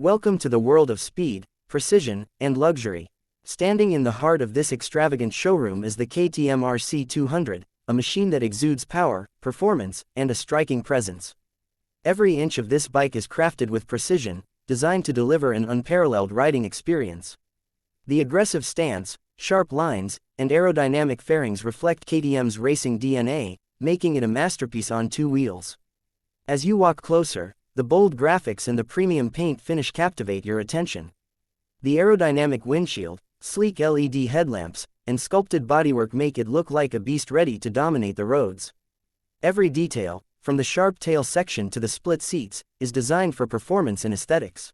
Welcome to the world of speed, precision, and luxury. Standing in the heart of this extravagant showroom is the KTM RC 200, a machine that exudes power, performance, and a striking presence. Every inch of this bike is crafted with precision, designed to deliver an unparalleled riding experience. The aggressive stance, sharp lines, and aerodynamic fairings reflect KTM's racing DNA, making it a masterpiece on two wheels. As you walk closer, the bold graphics and the premium paint finish captivate your attention. The aerodynamic windshield, sleek LED headlamps, and sculpted bodywork make it look like a beast ready to dominate the roads. Every detail, from the sharp tail section to the split seats, is designed for performance and aesthetics.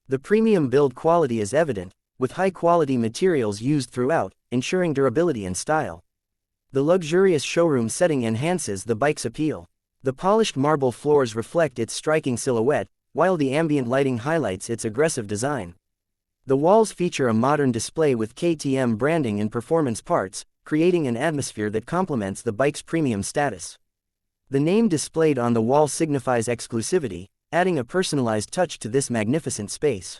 The premium build quality is evident, with high-quality materials used throughout, ensuring durability and style. The luxurious showroom setting enhances the bike's appeal. The polished marble floors reflect its striking silhouette, while the ambient lighting highlights its aggressive design. The walls feature a modern display with KTM branding and performance parts, creating an atmosphere that complements the bike's premium status. The name displayed on the wall signifies exclusivity, adding a personalized touch to this magnificent space.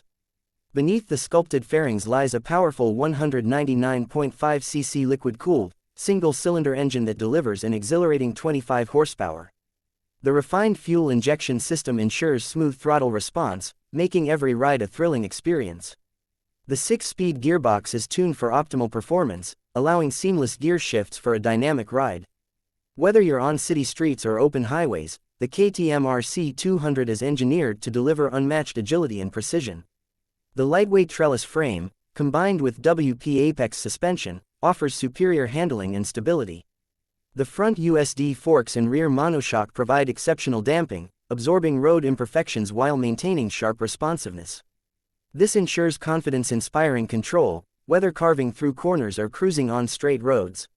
Beneath the sculpted fairings lies a powerful 199.5cc liquid-cooled, single-cylinder engine that delivers an exhilarating 25 horsepower. The refined fuel injection system ensures smooth throttle response, making every ride a thrilling experience. The 6-speed gearbox is tuned for optimal performance, allowing seamless gear shifts for a dynamic ride. Whether you're on city streets or open highways, the KTM RC 200 is engineered to deliver unmatched agility and precision. The lightweight trellis frame, combined with WP Apex suspension, offers superior handling and stability. The front USD forks and rear monoshock provide exceptional damping, absorbing road imperfections while maintaining sharp responsiveness. This ensures confidence-inspiring control, whether carving through corners or cruising on straight roads.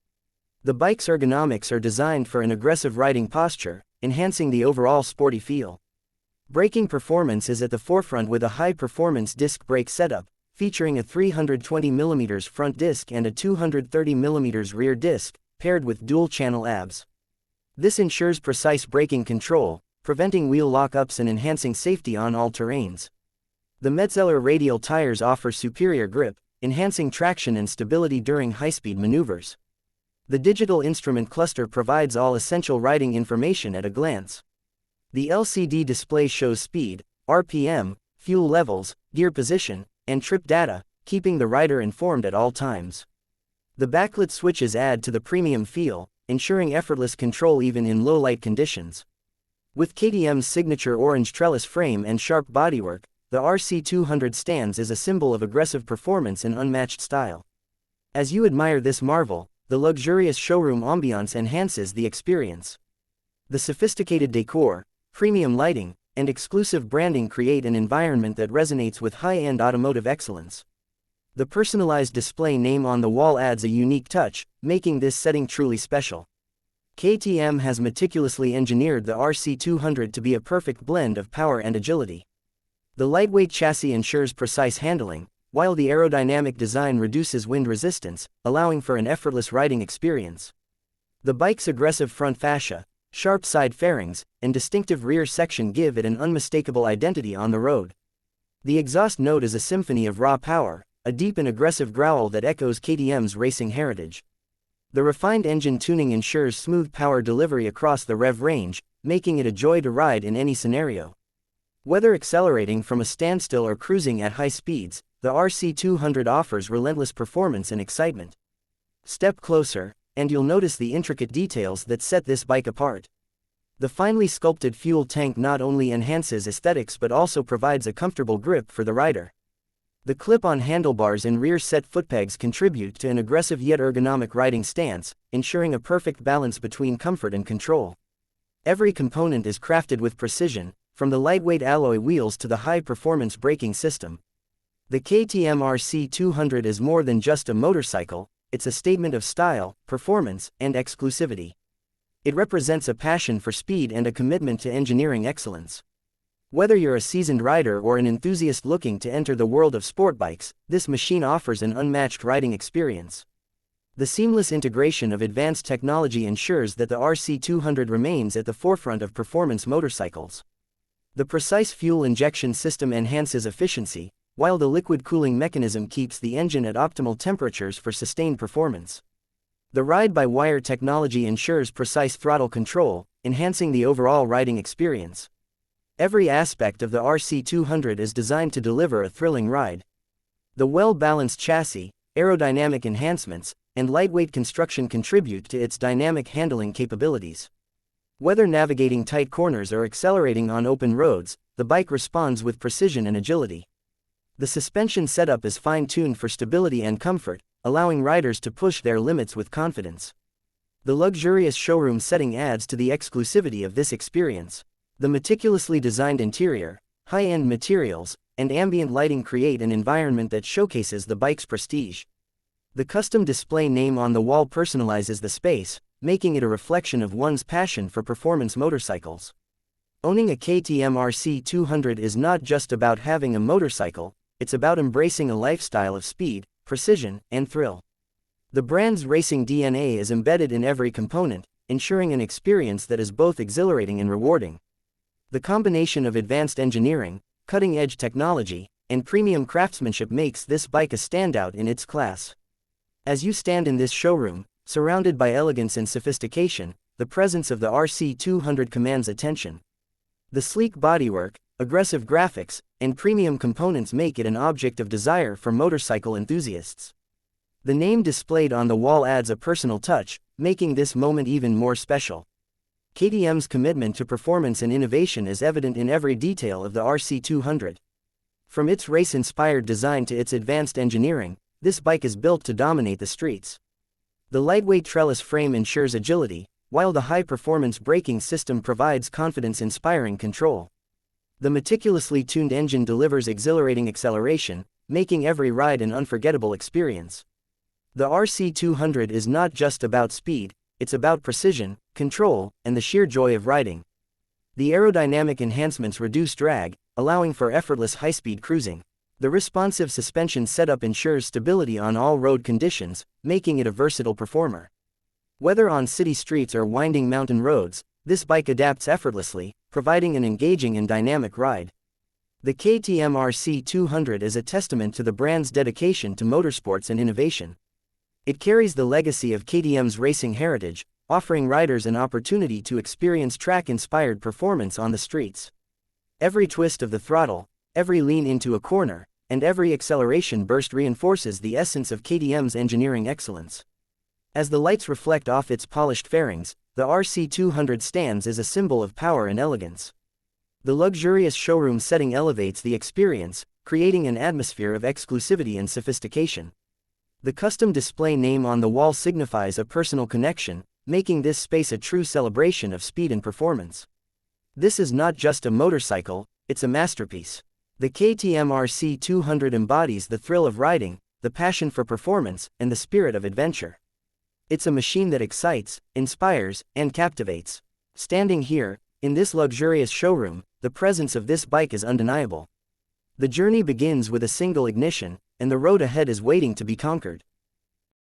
The bike's ergonomics are designed for an aggressive riding posture, enhancing the overall sporty feel. Braking performance is at the forefront with a high-performance disc brake setup, featuring a 320mm front disc and a 230mm rear disc, paired with dual-channel ABS. This ensures precise braking control, preventing wheel lock-ups and enhancing safety on all terrains. The Metzeler radial tires offer superior grip, enhancing traction and stability during high-speed maneuvers. The digital instrument cluster provides all essential riding information at a glance. The LCD display shows speed, RPM, fuel levels, gear position, and trip data, keeping the rider informed at all times. The backlit switches add to the premium feel, ensuring effortless control even in low-light conditions. With KTM's signature orange trellis frame and sharp bodywork, the RC 200 stands as a symbol of aggressive performance and unmatched style. As you admire this marvel, the luxurious showroom ambiance enhances the experience. The sophisticated decor, premium lighting, and exclusive branding create an environment that resonates with high-end automotive excellence. The personalized display name on the wall adds a unique touch, making this setting truly special. KTM has meticulously engineered the RC 200 to be a perfect blend of power and agility. The lightweight chassis ensures precise handling, while the aerodynamic design reduces wind resistance, allowing for an effortless riding experience. The bike's aggressive front fascia, sharp side fairings, and distinctive rear section give it an unmistakable identity on the road. The exhaust note is a symphony of raw power, a deep and aggressive growl that echoes KTM's racing heritage. The refined engine tuning ensures smooth power delivery across the rev range, making it a joy to ride in any scenario. Whether accelerating from a standstill or cruising at high speeds, the RC 200 offers relentless performance and excitement. Step closer, and you'll notice the intricate details that set this bike apart. The finely sculpted fuel tank not only enhances aesthetics but also provides a comfortable grip for the rider. The clip-on handlebars and rear set footpegs contribute to an aggressive yet ergonomic riding stance, ensuring a perfect balance between comfort and control. Every component is crafted with precision, from the lightweight alloy wheels to the high-performance braking system. The KTM RC 200 is more than just a motorcycle, it's a statement of style, performance, and exclusivity. It represents a passion for speed and a commitment to engineering excellence. Whether you're a seasoned rider or an enthusiast looking to enter the world of sport bikes, this machine offers an unmatched riding experience. The seamless integration of advanced technology ensures that the RC 200 remains at the forefront of performance motorcycles. The precise fuel injection system enhances efficiency, while the liquid cooling mechanism keeps the engine at optimal temperatures for sustained performance. The ride-by-wire technology ensures precise throttle control, enhancing the overall riding experience. Every aspect of the RC200 is designed to deliver a thrilling ride. The well-balanced chassis, aerodynamic enhancements, and lightweight construction contribute to its dynamic handling capabilities. Whether navigating tight corners or accelerating on open roads, the bike responds with precision and agility. The suspension setup is fine-tuned for stability and comfort, allowing riders to push their limits with confidence. The luxurious showroom setting adds to the exclusivity of this experience. The meticulously designed interior, high-end materials, and ambient lighting create an environment that showcases the bike's prestige. The custom display name on the wall personalizes the space, making it a reflection of one's passion for performance motorcycles. Owning a KTM RC 200 is not just about having a motorcycle, it's about embracing a lifestyle of speed, precision, and thrill. The brand's racing DNA is embedded in every component, ensuring an experience that is both exhilarating and rewarding. The combination of advanced engineering, cutting-edge technology, and premium craftsmanship makes this bike a standout in its class. As you stand in this showroom, surrounded by elegance and sophistication, the presence of the RC200 commands attention. The sleek bodywork, aggressive graphics, and premium components make it an object of desire for motorcycle enthusiasts. The name displayed on the wall adds a personal touch, making this moment even more special. KTM's commitment to performance and innovation is evident in every detail of the RC200. From its race-inspired design to its advanced engineering, this bike is built to dominate the streets. The lightweight trellis frame ensures agility, while the high-performance braking system provides confidence-inspiring control. The meticulously tuned engine delivers exhilarating acceleration, making every ride an unforgettable experience. The RC200 is not just about speed, it's about precision, control, and the sheer joy of riding. The aerodynamic enhancements reduce drag, allowing for effortless high-speed cruising. The responsive suspension setup ensures stability on all road conditions, making it a versatile performer. Whether on city streets or winding mountain roads, this bike adapts effortlessly, providing an engaging and dynamic ride. The KTM RC 200 is a testament to the brand's dedication to motorsports and innovation. It carries the legacy of KTM's racing heritage, offering riders an opportunity to experience track-inspired performance on the streets. Every twist of the throttle, every lean into a corner, and every acceleration burst reinforces the essence of KTM's engineering excellence. As the lights reflect off its polished fairings, the RC200 stands as a symbol of power and elegance. The luxurious showroom setting elevates the experience, creating an atmosphere of exclusivity and sophistication. The custom display name on the wall signifies a personal connection, making this space a true celebration of speed and performance. This is not just a motorcycle, it's a masterpiece. The KTM RC 200 embodies the thrill of riding, the passion for performance, and the spirit of adventure. It's a machine that excites, inspires, and captivates. Standing here, in this luxurious showroom, the presence of this bike is undeniable. The journey begins with a single ignition, and the road ahead is waiting to be conquered.